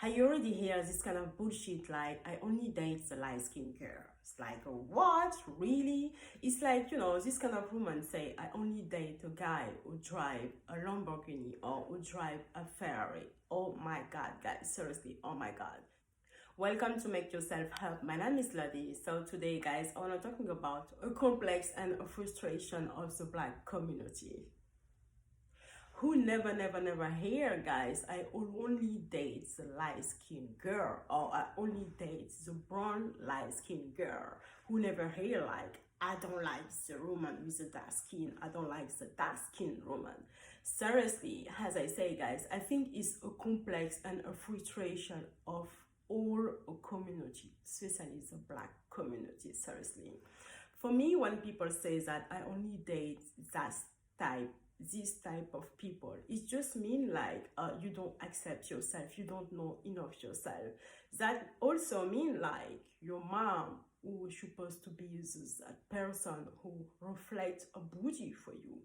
I already hear this kind of bullshit like, I only date the light-skinned girl. It's like, what? Really? It's like, this kind of woman say, I only date a guy who drive a Lamborghini or who drive a Ferrari. Oh my God, guys, seriously, oh my God. Welcome to Make Yourself Help. My name is Ladi. So today, guys, I want to talking about a complex and a frustration of the Black community. Who never hear, guys, I only date the light-skinned girl, or I only date the brown light-skinned girl. Who never hear like, I don't like the woman with the dark skin, I don't like the dark skin woman. Seriously, as I say, guys, I think it's a complex and a frustration of all a community, especially the Black community. Seriously, for me, when people say that I only date this type of people, it just mean like you don't accept yourself, you don't know enough yourself. That also mean like your mom, who is supposed to be that person who reflects a booty for you.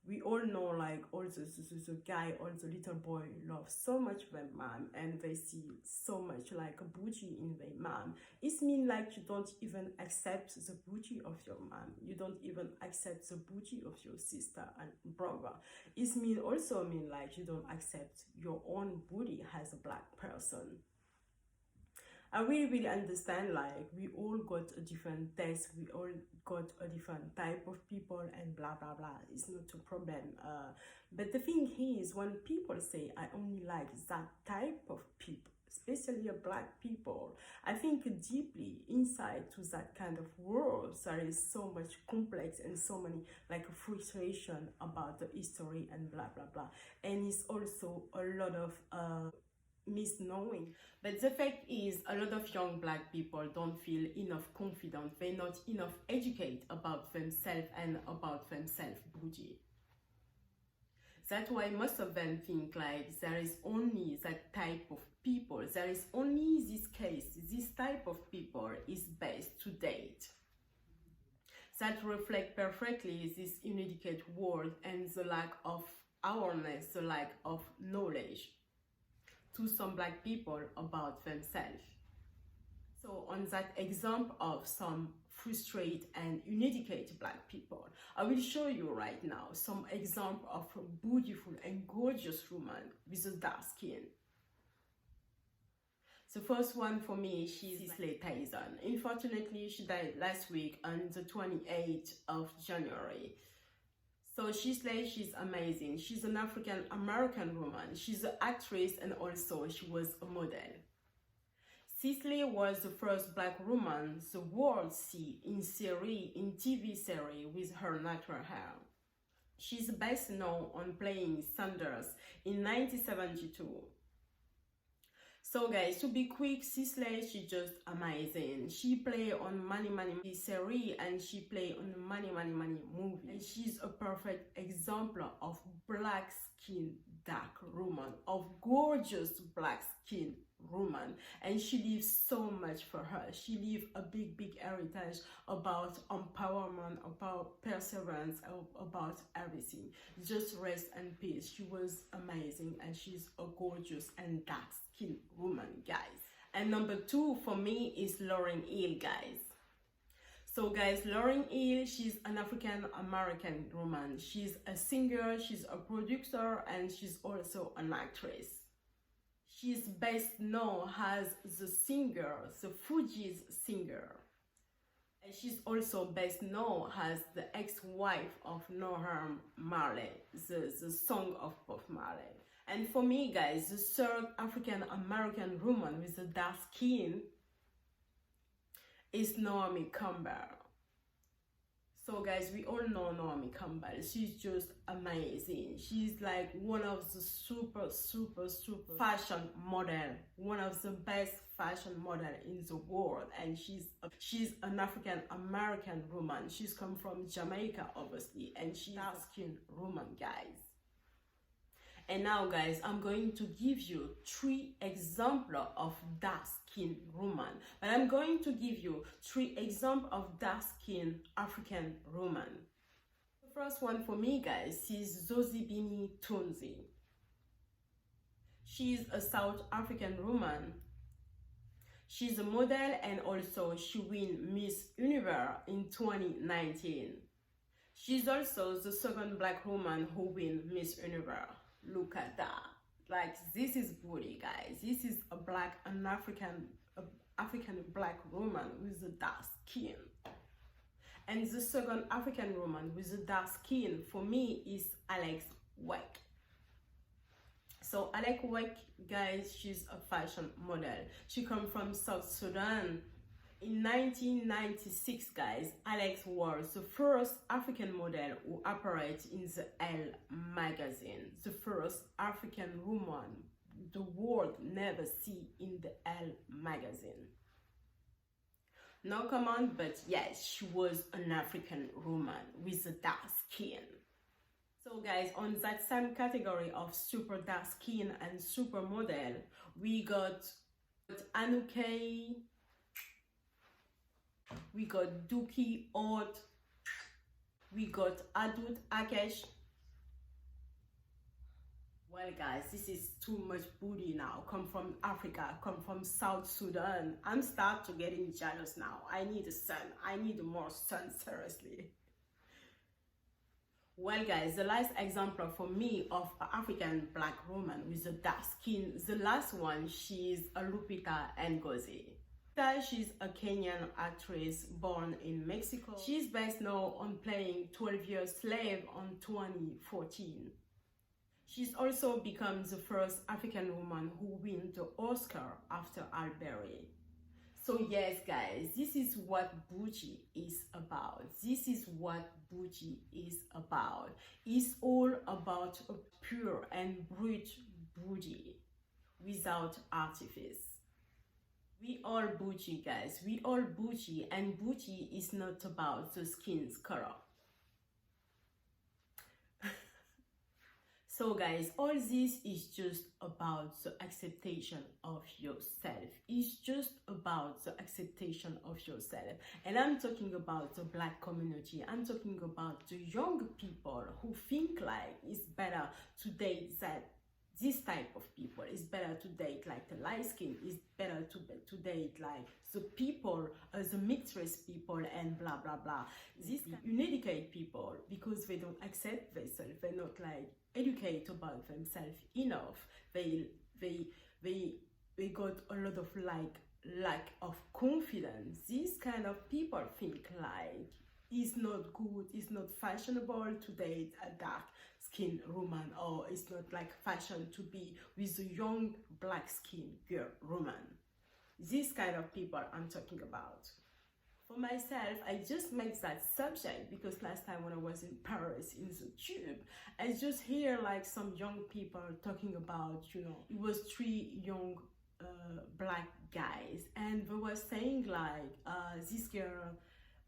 We all know like all the guy or the little boy love so much their mom, and they see so much like a booty in their mom. It means like you don't even accept the booty of your mom. You don't even accept the booty of your sister and brother. It also mean like you don't accept your own booty as a Black person. I really understand like we all got a different taste, we all got a different type of people and blah blah blah. It's not a problem. But the thing is, when people say I only like that type of people, especially a Black people, I think deeply inside to that kind of world there is so much complex and so many like frustration about the history and blah blah blah. And it's also a lot of misknowing. But the fact is, a lot of young Black people don't feel enough confident, they're not enough educated about themselves and about themselves booty. That's why most of them think like there is only that type of people, there is only this case, this type of people is best to date. That reflect perfectly this inadequate world and the lack of awareness, the lack of knowledge to some Black people about themselves. So on that example of some frustrated and uneducated Black people, I will show you right now some example of a beautiful and gorgeous woman with a dark skin. The first one for me, she's stigmatized. Unfortunately, she died last week on the 28th of January. So she's amazing. She's an African American woman. She's an actress and also she was a model. Cicely was the first Black woman the world see in TV series with her natural hair. She's best known on playing Sanders in 1972. So guys, to be quick, Cicely, she's just amazing. She play on many series and she play on many movies. And she's a perfect example of Black skin dark woman, of gorgeous Black skin woman. And she lives so much for her. She leaves a big heritage about empowerment, about perseverance, about everything. Just rest and peace. She was amazing and she's a gorgeous and dark skin woman, guys. And number two for me is Lauryn Hill, guys. So guys, Lauryn Hill, she's an African American woman. She's a singer, she's a producer, and she's also an actress. She's best known as the singer, the Fugees singer. And she's also best known as the ex-wife of Norman Marley, the song of Bob Marley. And for me, guys, the third African American woman with a dark skin is Naomi Campbell. So guys, we all know Naomi Campbell. She's just amazing. She's like one of the super fashion model, one of the best fashion model in the world. And she's an African American woman. She's come from Jamaica, obviously, and she's a dark-skinned woman, guys. And now, guys, I'm going to give you 3 examples of dark-skinned women. But I'm going to give you 3 examples of dark-skinned African women. The first one for me, guys, is Zozibini Tunzi. She's a South African woman. She's a model and also she won Miss Universe in 2019. She's also the second black woman who won Miss Universe. Look at that. Like, this is booty, guys. This is an African black woman with a dark skin. And the second African woman with a dark skin for me is Alex Weck. So Alex Weck, guys, she's a fashion model. She comes from South Sudan. In 1996, guys, Alex was the first African model who operated in the Elle magazine. The first African woman the world never see in the Elle magazine. No comment, but yes, she was an African woman with a dark skin. So guys, on that same category of super dark skin and supermodel, we got Anuke, we got Duki Ot, we got Adut Akesh. Well guys, this is too much booty now. Come from Africa, come from South Sudan. I'm start to getting jealous now. I need a son. I need more sun, seriously. Well guys, the last example for me of an African black woman with a dark skin, the last one, she's a Lupita Ngozi. She's a Kenyan actress born in Mexico. She's best known on playing 12 Years Slave on 2014. She's also become the first African woman who won the Oscar after Alberi. So yes guys, this is what bougie is about. This is what bougie is about. It's all about a pure and brute bougie without artifice. We all bougie, guys. We all bougie, and bougie is not about the skin's color. So guys, all this is just about the acceptation of yourself. It's just about the acceptation of yourself. And I'm talking about the black community. I'm talking about the young people who think like it's better to date this type of people. It's better to date like the light skin. It's better to date like the people, the mixed race people, and blah blah blah. This uneducated people, because they don't accept themselves. They're not like educate about themselves enough. They got a lot of like lack of confidence. These kind of people think like it's not good, it's not fashionable to date a dark skinned woman, or it's not like fashion to be with a young black skinned girl woman. These kind of people I'm talking about. For myself, I just made that subject because last time when I was in Paris in the tube, I just hear like some young people talking about, you know, it was 3 young black guys, and they were saying like this girl,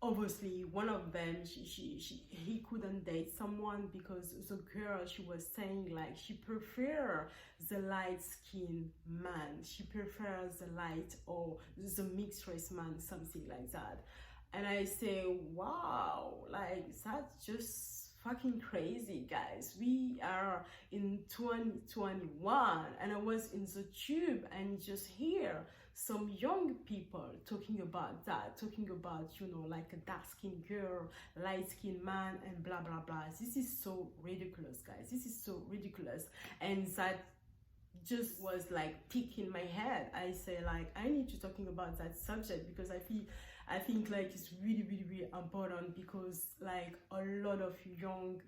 obviously one of them, he couldn't date someone because the girl, she was saying like she prefers the light skinned man, she prefers the light or the mixed race man, something like that. And I say, wow, like that's just fucking crazy, guys. We are in 2021 and I was in the tube and just hear some young people talking about that, talking about, you know, like a dark skinned girl, light skinned man, and blah blah blah. This is so ridiculous, guys. This is so ridiculous. And that just was like tick in my head. I say like I need to talking about that subject because I think like it's really important, because like a lot of young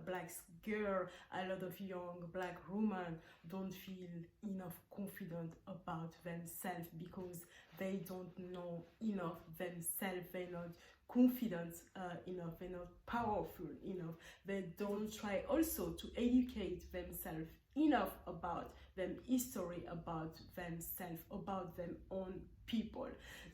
black girl, a lot of young black women don't feel enough confident about themselves because they don't know enough themselves. They're not confident enough, they're not powerful enough. They don't try also to educate themselves enough about them history, about themselves, about them own people.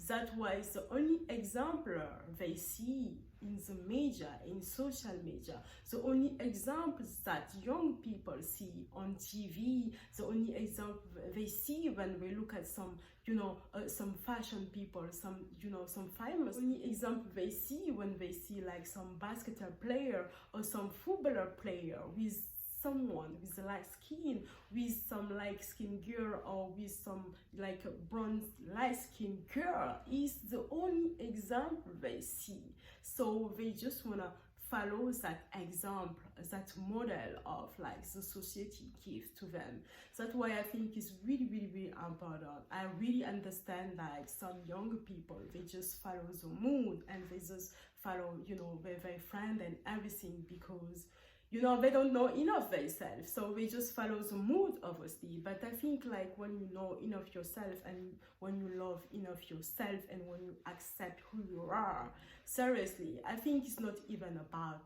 That was the only example they see in the media, in social media, the only examples that young people see on TV, the only example they see when we look at some, you know, some fashion people, some, you know, some famous, only example they see when they see like some basketball player or some footballer player with someone with light skin, with some light skin girl, or with some like a bronze light skin girl, is the only example they see. So they just wanna follow that example, that model of like the society gives to them. So that's why I think it's really, really, really important. I really understand like some young people, they just follow the mood and they just follow, you know, their friend and everything, because you know they don't know enough themselves, so they just follow the mood, obviously. But I think like when you know enough yourself, and when you love enough yourself, and when you accept who you are, seriously, I think it's not even about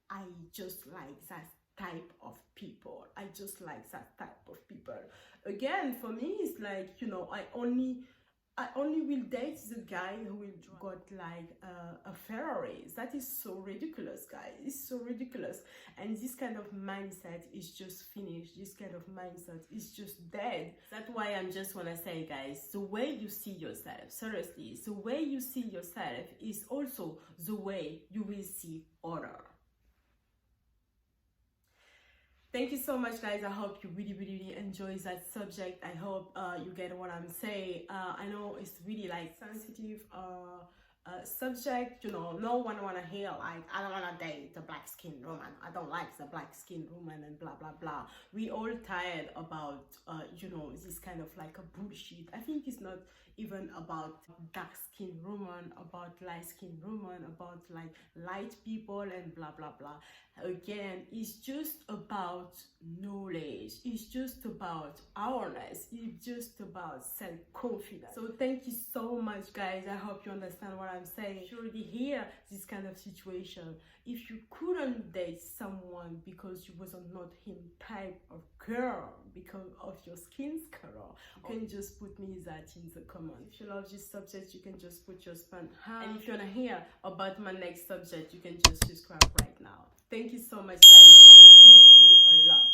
I just like that type of people, I just like that type of people. Again, for me, it's like, you know, I only will date the guy who will got like a Ferrari. That is so ridiculous, guys. It's so ridiculous. And this kind of mindset is just finished. This kind of mindset is just dead. That's why I'm just want to say, guys, the way you see yourself, seriously, the way you see yourself is also the way you will see others. Thank you so much, guys. I hope you really, really, really enjoy that subject. I hope you get what I'm saying. I know it's really like sensitive subject, you know. No one wanna hear like, I don't wanna date the black skin woman, I don't like the black skin woman, and blah blah blah. We all tired about you know, this kind of like a bullshit. I think it's not even about dark skin woman, about light skin woman, about like light people and blah blah blah. Again, it's just about knowledge, it's just about awareness, it's just about self-confidence. So thank you so much, guys. I hope you understand what I'm saying. You already hear this kind of situation. If you couldn't date someone because you was not him type of girl because of your skin's color, you can just put me that in the comments. If you love this subject, you can just put your spam. And if you wanna hear about my next subject, you can just subscribe right now. Thank you so much, guys. I give you a lot.